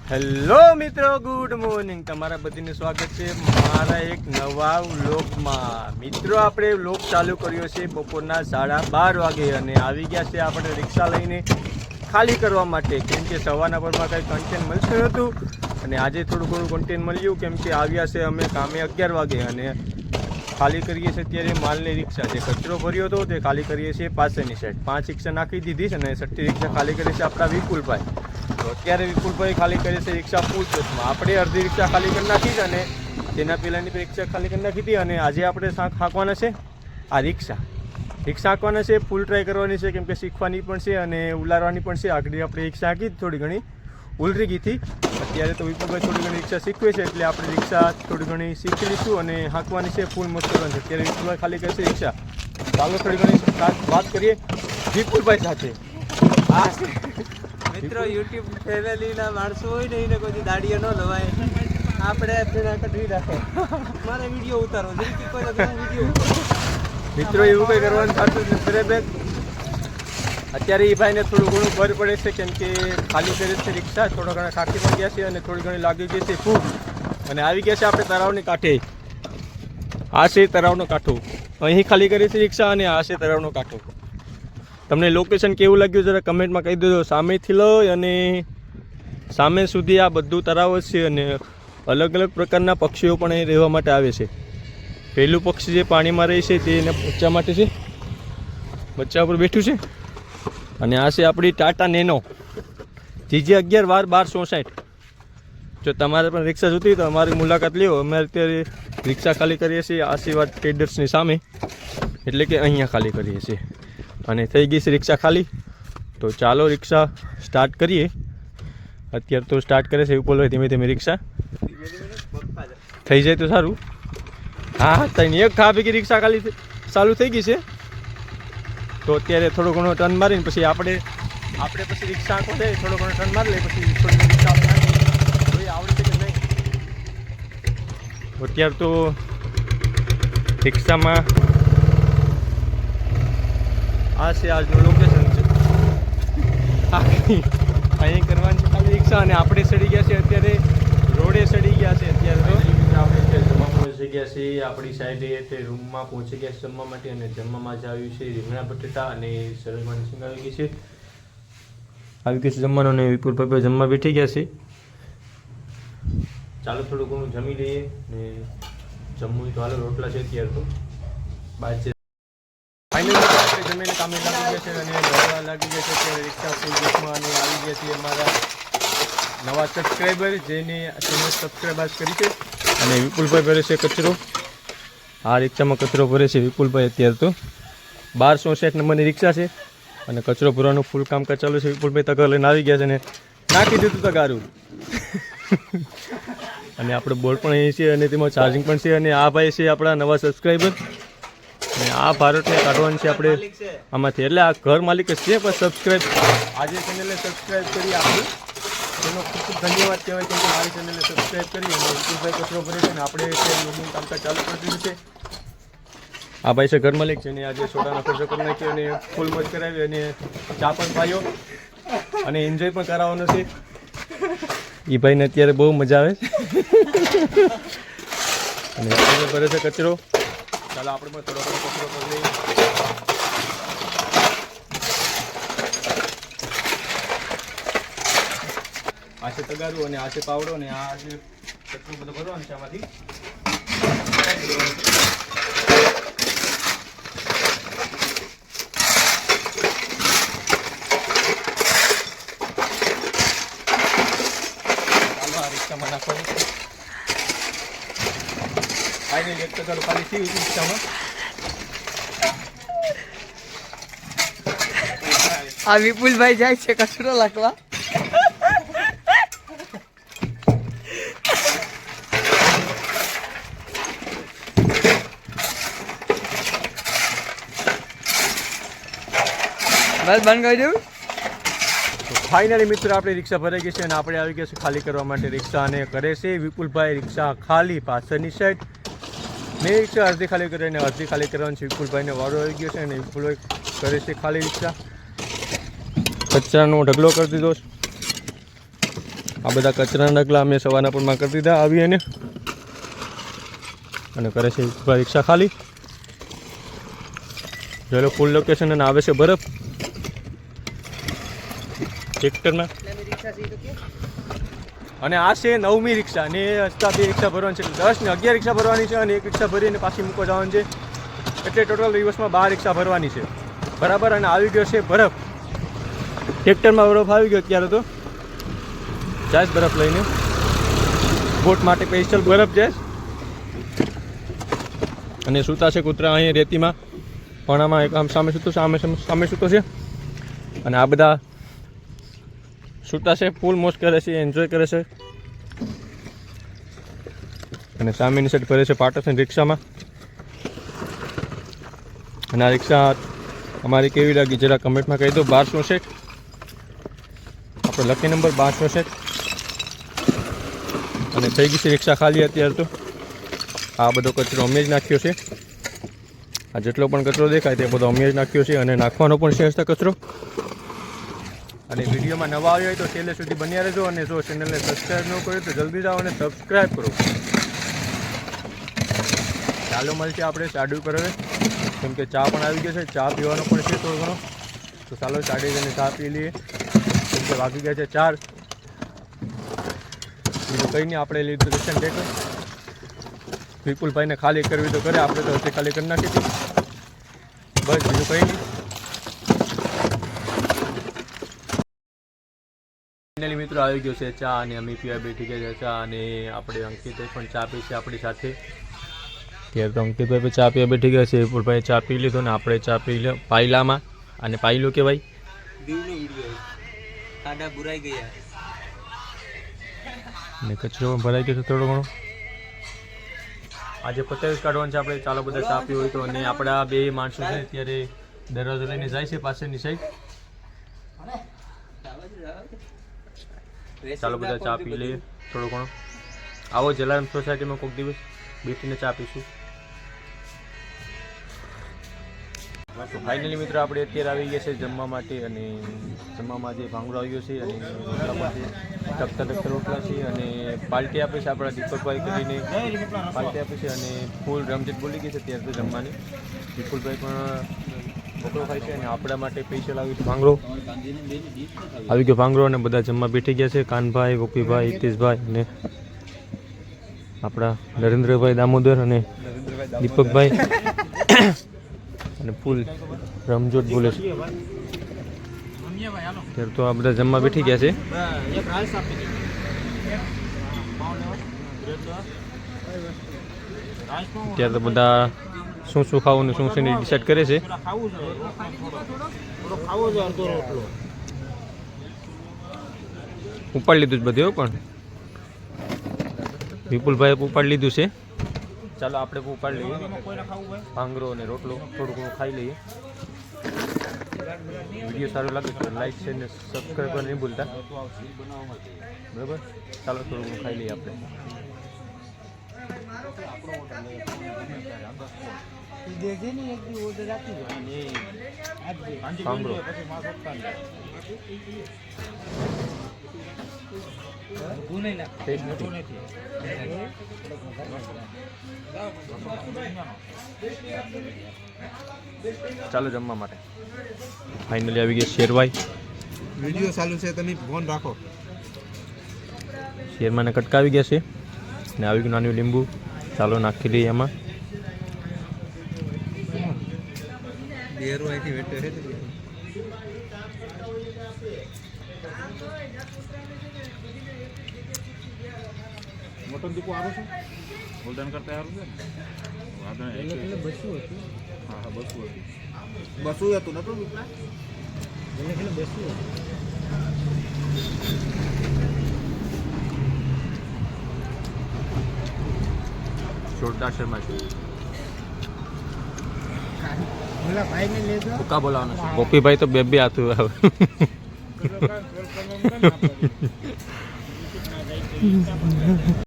Hello મિત્રો, good morning. તમારા બધાનું સ્વાગત છે મારા એક નવા વ્લોગમાં. મિત્રો, આપણે વ્લોગ ચાલુ કર્યો છે બપોરના 12:30 વાગે અને આવી ગયા છે આપણે રિક્ષા લઈને ખાલી કરવા માટે, કેમ કે સવારના પરમાં કંઈ કન્ટેન્ટ મળતું નહોતું અને આજે થોડું ઘણું કન્ટેન્ટ મળ્યું, કેમ કે આવ્યા છે અમે કામે 11 વાગે અને ખાલી કરીએ છીએ અત્યારે માલની રિક્ષા. જે કચરો ભર્યો હતો તે ખાલી કરીએ છીએ પાછળની સાઈડ. 5 રિક્ષા નાખી દીધી છે અને 6 રિક્ષા ખાલી કરી છે આપણા વિપુલભાઈ. તો અત્યારે વિપુલભાઈ ખાલી કરે છે રિક્ષા ફૂલ ચોથમાં. આપણે અડધી રિક્ષા ખાલી કરી નાખી છે અને તેના પહેલાંની રિક્ષા ખાલી કરી નાખી હતી અને આજે આપણે હાંકવાના છે આ રિક્ષા હાંકવાના છે. ફૂલ ટ્રાય કરવાની છે, કેમ કે શીખવાની પણ છે અને ઉલારવાની પણ છે. આગળ આપણે રિક્ષા હાંકી થોડી ઘણી ઉલરી ગઈ હતી. અત્યારે તો વિપુલભાઈ થોડી ઘણી રિક્ષા શીખવે છે એટલે આપણે રિક્ષા થોડી ઘણી શીખી લઈશું અને હાંકવાની છે ફૂલ મસ્ત કરવાની છે. અત્યારે વિપુલભાઈ ખાલી કરશે રિક્ષા. ચાલો થોડી ઘણી વાત કરીએ વિપુલભાઈ સાથે. આ મિત્રો, યુટ્યુબ ફેમિલીના માણસો હોય ને એને કોઈ દાડીઓ ન લવાય. આપણે તેના કઢવી રાખે મારે વિડીયો ઉતારો જલ્દી કોઈ વિડીયો. મિત્રો, એવું કંઈ કરવાનું થતું જ નથી. અત્યારે એ ભાઈને થોડું ઘણું ભર પડે છે, કેમ કે ખાલી કરે છે રિક્ષા. થોડા ઘણા ખાકી પણ ગયા છે અને થોડી ઘણી લાગી ગઈ છે ફૂગ અને આવી ગયા છે આપણે તળાવની કાંઠે. આ છે તળાવનો કાંઠો. અહીં ખાલી કરી છે રિક્ષા અને આ છે તળાવનો કાંઠો. તમને લોકેશન કેવું લાગ્યું જરા કમેન્ટમાં કહી દેજો. સામેથી લઈ અને સામે સુધી આ બધું તળાવ જ છે અને અલગ અલગ પ્રકારના પક્ષીઓ પણ અહીં રહેવા માટે આવે છે. પહેલું પક્ષી જે પાણીમાં રહે છે તે એના બચ્ચા માટે છે, બચ્ચા ઉપર બેઠું છે. અને આ છે આપણી ટાટા નેનો GJ 11/12/64. જો તમારે પણ રિક્ષા જોતી હોય તો અમારી મુલાકાત લ્યો. અમે અત્યારે રિક્ષા ખાલી કરીએ છીએ આશીર્વાદ ટ્રેડર્સની સામે, એટલે કે અહીંયા ખાલી કરીએ છીએ અને થઈ ગઈ છે રિક્ષા ખાલી. તો ચાલો રિક્ષા સ્ટાર્ટ કરીએ. અત્યારે તો સ્ટાર્ટ કરે છે વિપુલભાઈ ધીમે ધીમે. રિક્ષા થઈ જાય તો સારું. હા, તઈને એક ખા ભેગી રિક્ષા ખાલી ચાલુ થઈ ગઈ છે. તો અત્યારે થોડો ઘણો ટર્ન મારીને પછી આપણે પછી રિક્ષા આંખો જાય, થોડો ઘણો ટર્ન મારી લઈએ પછી થોડી ઘણી રિક્ષા આપણે આવડે છે કે નહીં. અત્યારે તો રિક્ષામાં આ છે આજનું લોકેશન છે. અહીં કરવાની છે ખાલી રિક્ષા અને આપણે ચડી ગયા છે અત્યારે રોડે ચડી ગયા છે. અત્યારે તો આપણે જમવા પહોંચી ગયા છે આપણી સાઈડે તે રૂમમાં પહોંચી ગયા છે જમવા માટે. અને જમવામાં જ આવ્યું છે રીંગણા બટેટા અને સરળવાની સિંગ આવી ગઈ છે. આવી ગઈ છે જમવાનું અને વિપુલભાઈ જમવા બેઠી ગયા છે. ચાલો થોડું ઘણું જમી લઈએ ને જમવું તો હાલો રોટલા છે અત્યારે તો બાદ છે. ફાઇનલી આપણે જમીને કામે લાગી ગયા છે અને દોડવા લાગી ગયા છે. અત્યારે રિક્ષા ફૂલ ગેસમાં અને આવી ગયા છે અમારા નવા સબસ્ક્રાઈબર જેને ચેનલ સબસ્ક્રાઈબ કરી છે. અને વિપુલભાઈ ભરે છે કચરો. આ રિક્ષામાં કચરો ભરે છે વિપુલભાઈ. અત્યારે તો 1264 નંબરની રિક્ષા છે અને કચરો ભરવાનું ફૂલ કામકાજ ચાલુ છે. વિપુલભાઈ તગાર લઈને આવી ગયા છે અને નાખી દીધું તગારું. અને આપણે બોર્ડ પણ અહીં છે અને તેમાં ચાર્જિંગ પણ છે. અને આ ભાઈ છે આપણા નવા સબસ્ક્રાઈબર અને આ ભારતને કાઢવાનું છે આપણે આમાંથી. એટલે આ ઘર માલિક જ છે, પણ સબસ્ક્રાઈબ આજે ચેનલને સબસ્ક્રાઈબ કરી આપી એનો ખૂબ ખૂબ ધન્યવાદ કહેવાય, કેમ કે મારી ચેનલને સબસ્ક્રાઈબ કરી અને વિપુલભાઈ કચરો ભરે છે અને આપણે લોગનું કામકાજ ચાલુ કરી દીધું છે. આ ભાઈ છે ઘર માલિક છે અને આજે સોડાનો ખર્ચો કરી નાખ્યો અને ફૂલ મોજ કરાવી અને ચા પણ પાયો અને એન્જોય પણ કરાવવાનો છે. એ ભાઈને અત્યારે બહુ મજા આવે અને ભરે છે કચરો. ચાલો આપણે પણ થોડો ઘણો કચરો કરી લઈએ. આ છે તગારું અને આ છે પાવડો અને આ જે કચરો બધો ભરવાનો છે આમાંથી. ચાલો આ રિક્ષામાં નાખવાનું છે. ફાઇનલી એક તગારું ખાલી થયું રિક્ષામાં. આ વિપુલભાઈ જાય છે કચરો લાગવા. બસ બંધ કરી દઉં. ફાઇનલી મિત્રો આપણી રિક્ષા ભરાઈ ગઈ છે અને આપણે આવી ગયા છે ખાલી કરવા માટે રિક્ષા. અને કરે છે વિપુલભાઈ રિક્ષા ખાલી પાછળની સાઈડ. મેં રિક્ષા અડધી ખાલી કરી અને અડધી ખાલી કરવાની છે. વિપુલભાઈને વારો આવી ગયો છે અને વિપુલભાઈ કરે છે ખાલી રિક્ષા. કચરાનો ઢગલો કરી દીધો. આ બધા કચરાના ડગલા અમે સવારના પરમાં કરી દીધા આવી એને અને કરે છે રિક્ષા ખાલી. જોઈ લો ફૂલ લોકેશન અને આવે છે બરફ ટ્રેક્ટરમાં. અને આ છે 9મી રિક્ષા ને હજતા 2 રિક્ષા ભરવાની છે, 10 ને 11 રિક્ષા ભરવાની છે અને 1 રિક્ષા ભરીને પાછી મૂકવા જવાનું છે. એટલે ટોટલ દિવસમાં 12 રિક્ષા ભરવાની છે બરાબર. અને આવી ગયો છે બરફ, ટ્રેક્ટરમાં બરફ આવી ગયો અત્યારે તો જાય બરફ લઈને બોટ માટે સ્પેશિયલ બરફ જાય. અને સૂતા છે કૂતરા અહીંયા રેતીમાં પણ આમાં એક આમ સામે સૂતો છે, સામે સૂતો છે અને આ બધા સૂતા છે, ફૂલ મોજ કરે છે, એન્જોય કરે છે. અને સામેની સાઈડ ફરે છે પાટણ રિક્ષામાં. અને આ રિક્ષા અમારી કેવી લાગી જરા કમેન્ટમાં કહી દો. 1264 આપણો લકી નંબર 1264. અને થઈ ગઈ છે રિક્ષા ખાલી અત્યારે તો. આ બધો કચરો અમે જ નાખ્યો છે, આ જેટલો પણ કચરો દેખાય તે બધો અમે જ નાખ્યો છે અને નાખવાનો પણ છે કચરો. અને વિડીયોમાં નવા આવ્યો હોય તો છેલ્લે સુધી બન્યા રહેજો. અને જો ચેનલને સબસ્ક્રાઈબ ન કર્યો તો જલ્દી જાઓ અને સબસ્ક્રાઈબ કરો. ચાલો મળશે આપણે ચાડુ કરે, કેમ કે ચા પણ આવી ગયો છે, ચા પીવાનો પણ છે થોડો ઘણો. તો ચાલો ચાડી જઈને ચા પી લઈએ, કેમ કે વાગી ગયા છે 4. બીજું કંઈ નહીં, આપણે લીધું રેશન ટેકર. વિપુલભાઈને ખાલી કરવી તો કરે, આપણે તો હશે ખાલી કરી નાખી હતી બસ, બીજું કંઈ નહીં. ફાઇનલી મિત્રો આવી ગયો છે ચા અને અમે પીવા બેઠી ગયા છે ચા. અને આપણે અંકિતભાઈ પણ ચા પી છે આપણી સાથે. ત્યારે તો અંકિતભાઈ પણ ચા પીવા બેઠી ગયા છે, વિપુલભાઈ ચા પી લીધો ને આપણે ચા પી લે પાયલામાં. અને પાયલું કહેવાય ખાડા બુરાઈ ગયા ને કચરો પણ ભરાઈ ગયો છે થોડો ઘણો. આજે 25 કાઢવાનું છે આપણે. ચાલો બધા ચા પીવું હોય તો. અને આપણા 2 માણસો છે ત્યારે દરવાજો લઈને જાય છે પાછળની સાઈડ. ચાલો બધા ચા પી લઈએ થોડો ઘણો. આવો જલારામ સોસાયટીમાં કોઈક દિવસ બેસીને ચા પીશું. તો ફાઇનલી મિત્રો આપણે અત્યારે આવી ગયા છે જમવા માટે. અને જમવામાં જે ભાંગડો આવી ગયો છે અને રોટલામાંથી ટકતા રોટલા છે. અને પાર્ટી આપે છે આપણા દીપકભાઈ કરીને પાર્ટી આપે છે. અને ફૂલ રમઝટ બોલી ગઈ છે ત્યારે તો જમવાની. વિપુલભાઈ પણ બકરો ખાય છે અને આપણા માટે સ્પેશિયલ આવ્યું છે ભાંગડો. આવી ગયો ભાંગડો અને બધા જમવા બેઠી ગયા છે. કાનભાઈ, ગોપીભાઈ, હિતેશભાઈ અને આપણા નરેન્દ્રભાઈ દામોદર અને દીપકભાઈ અને ફૂલ રમઝટ બોલે છે. ત્યારે તો આ બધા જમવા બેઠી ગયા છે. ત્યારે તો બધા શું શું ખાવું ને શું શું ડિસાઈડ કરે છે. ઉપાડી લીધું જ બધું પણ વિપુલભાઈએ ઉપાડી લીધું છે. ચાલો આપણે ઉપાડી લઈએ ભાંગરો અને રોટલો થોડું ઘણું ખાઈ લઈએ. વિડીયો સારો લાગે તો લાઈક છે ને સબસ્ક્રાઈબ કરવા નહીં ભૂલતા બરાબર. ચાલો થોડું ઘણું ખાઈ લઈએ આપણે. ભાંગરો ચાલો જમવા માટે. ફાઇનલી આવી ગયા શેરવાઈ. વિડિયો ચાલુ છે, તમે ફોન રાખો. શેરમાને કટકા આવી ગયા છે ને આવી ગયું નાનું લીંબુ. ચાલો નાખી લઈએ એમાં. બેરો અહીંથી વેટે છે. મોટો દીપો આવે છે ગોલ્ડન કરતા આવે છે ને વાદળ એટલે બસું હતું. હા હા બસું હતું, બસું હતું નતું દીપડા એટલે બસું હતું. જોરદાર શર્મા છે. બોલા ભાઈ ને લેજો. ભૂકા બોલાવાનો છે. ગોપીભાઈ તો બે હાથું આવે.